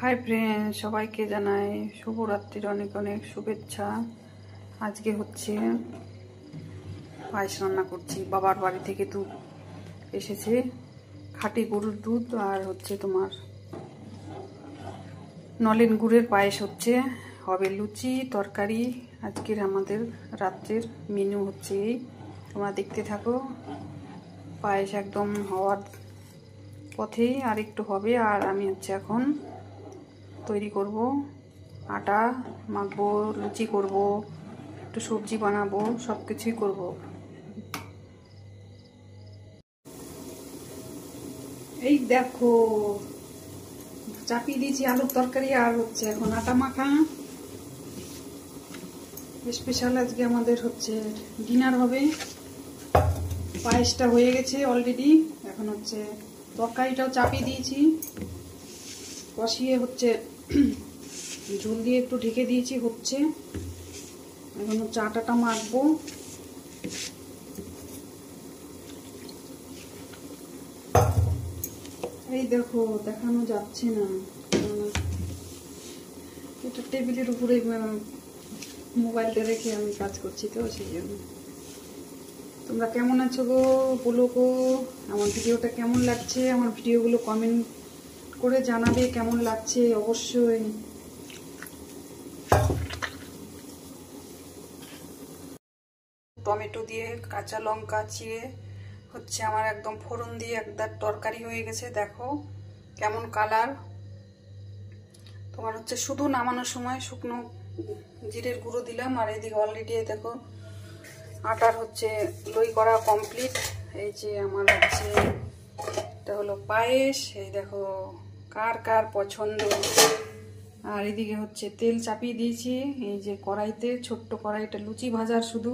Hi friend, সবাইকে জানাই শুভরাত্রির অনেক অনেক শুভেচ্ছা। আজকে হচ্ছে পায়েস রান্না করছি। বাবার বাড়ি থেকে দুধ এসেছে, খাঁটি গরুর দুধ, আর হচ্ছে তোমার নলেন গুড়ের পায়েস হচ্ছে। হবে লুচি তরকারি। আজকের আমাদের রাত্রের মেনু হচ্ছে এই, তোমরা দেখতে থাকো। পায়েস একদম হওয়ার পথেই, আর একটু হবে। আর আমি হচ্ছে এখন তৈরি করব, আটা মাখবো, লুচি করব, একটু সবজি বানাবো, সব কিছুই করবো। এই দেখো, চাপিয়ে দিয়েছি আলুর তরকারি, আর হচ্ছে এখন আটা মাখা। স্পেশাল আজকে আমাদের হচ্ছে ডিনার হবে। পায়েসটা হয়ে গেছে অলরেডি, এখন হচ্ছে তরকারিটাও চাপিয়ে দিয়েছি, কষিয়ে হচ্ছে ঝোল দিয়ে একটু ঢেকে দিয়েছি, হচ্ছে এখন হচ্ছে আটাটা মাখবো। এই দেখো, দেখানো যাচ্ছে না, এটা টেবিলের উপরে মোবাইলটা রেখে আমি কাজ করছি, তো সেই জন্য। তোমরা কেমন আছো গো, বলো গো। আমার ভিডিওটা কেমন লাগছে, আমার ভিডিওগুলো কমেন্ট করে জানাবে কেমন লাগছে অবশ্যই। টমেটো দিয়ে কাঁচা লঙ্কা চিড়ে হচ্ছে আমার একদম ফোড়ন দিয়ে একদম তরকারি হয়ে গেছে। দেখো কেমন কালার। তোমার হচ্ছে শুধু নামানোর সময় শুকনো জিরের গুঁড়ো দিলাম। আর এদিকে অলরেডি দেখো আটার হচ্ছে দই করা কমপ্লিট। এই যে আমার হচ্ছে এটা হলো পায়েস। এই দেখো কার কার পছন্দ। আর এদিকে হচ্ছে তেল চাপিয়ে দিয়েছি এই যে কড়াইতে, ছোট্ট কড়াইটা লুচি ভাজার শুধু।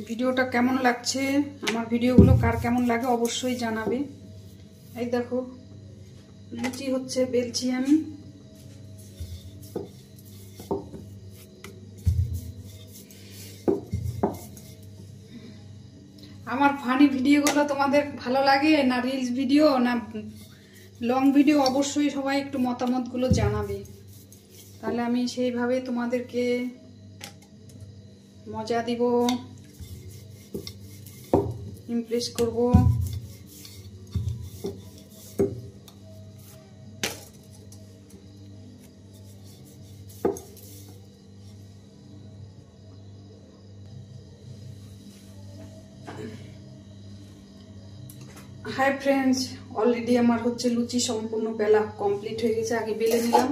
ভিডিওটা কেমন লাগছে, আমার ভিডিওগুলো কার কেমন লাগে অবশ্যই জানাবে। এই দেখো লুচি হচ্ছে বেলছি আমি। আমার ফানি ভিডিওগুলো তোমাদের ভালো লাগে না রিলস ভিডিও না লং ভিডিও, অবশ্যই সবাই একটু মতামতগুলো জানাবে, তাহলে আমি সেইভাবে তোমাদেরকে মজা দিব, ইমপ্রেস করব। হাই ফ্রেন্ডস, অলরেডি আমার হচ্ছে লুচি সম্পূর্ণ বেলা কমপ্লিট হয়ে গেছে। আগে বেলে নিলাম,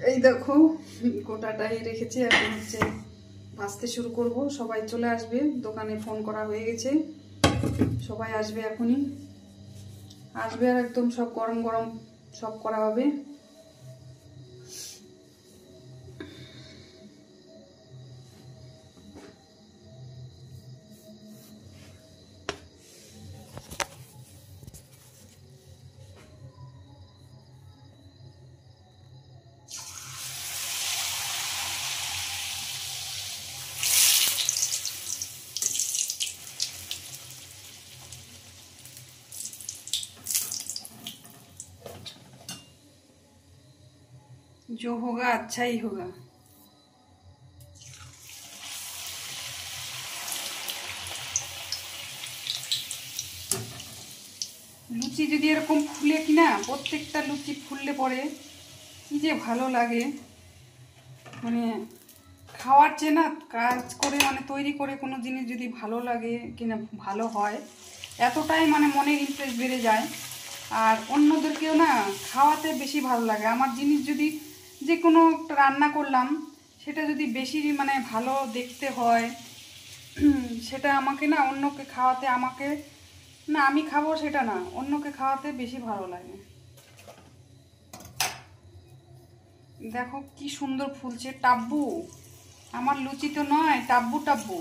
এই দেখো গোটাটাই রেখেছি। এখন হচ্ছে ভাজতে শুরু করব। সবাই চলে আসবে, দোকানে ফোন করা হয়ে গেছে, সবাই আসবে এখনই আসবে। আর একদম সব গরম গরম সব করা হবে। जो होगा अच्छा ही होगा। লুচি যদি এরকম ফুলে কিনা, প্রত্যেকটা লুচি ফুললে পরে কি যে ভালো লাগে, মানে খাওয়ার চেয়ে না কাজ করে মানে তৈরি করে কোনো জিনিস যদি ভালো লাগে কিনা, ভালো হয়, এতটাই মানে মনের ইন্টারেস্ট বেড়ে যায়। আর অন্যদেরকেও না খাওয়াতে বেশি ভালো লাগে। আমার জিনিস যদি যে কোনো একটা রান্না করলাম, সেটা যদি বেশি মানে ভালো দেখতে হয়, সেটা আমাকে না অন্যকে খাওয়াতে, আমাকে না আমি খাবো সেটা না, অন্যকে খাওয়াতে বেশি ভালো লাগে। দেখো কি সুন্দর ফুলছে, টাব্বু। আমার লুচি তো নয়, টাব্বু টাব্বু।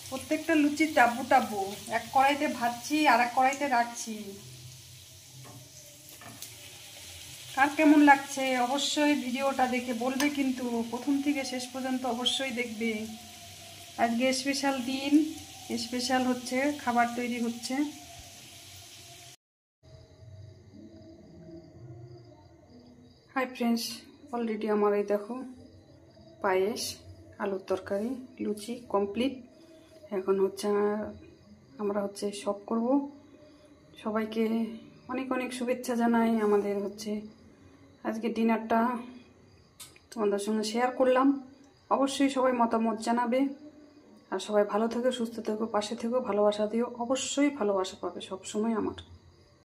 প্রত্যেকটা লুচি টাব্বু টাব্বু। এক কড়াইতে ভাজছি আর এক কড়াইতে রাখছি। কার কেমন লাগছে অবশ্যই ভিডিওটা দেখে বলবে, কিন্তু প্রথম থেকে শেষ পর্যন্ত অবশ্যই দেখবে। আজকে স্পেশাল দিন, স্পেশাল হচ্ছে খাবার তৈরি হচ্ছে। হাই ফ্রেন্ডস, অলরেডি আমার এই দেখো পায়েস, আলুর তরকারি, লুচি কমপ্লিট। এখন হচ্ছে আমরা হচ্ছে সব করব। সবাইকে অনেক অনেক শুভেচ্ছা জানাই। আমাদের হচ্ছে আজকে ডিনারটা তোমাদের সঙ্গে শেয়ার করলাম। অবশ্যই সবাই মতামত জানাবে, আর সবাই ভালো থেকো, সুস্থ থেকো, পাশে থেকো, ভালোবাসা দিও। অবশ্যই ভালোবাসা পাবে সবসময় আমার।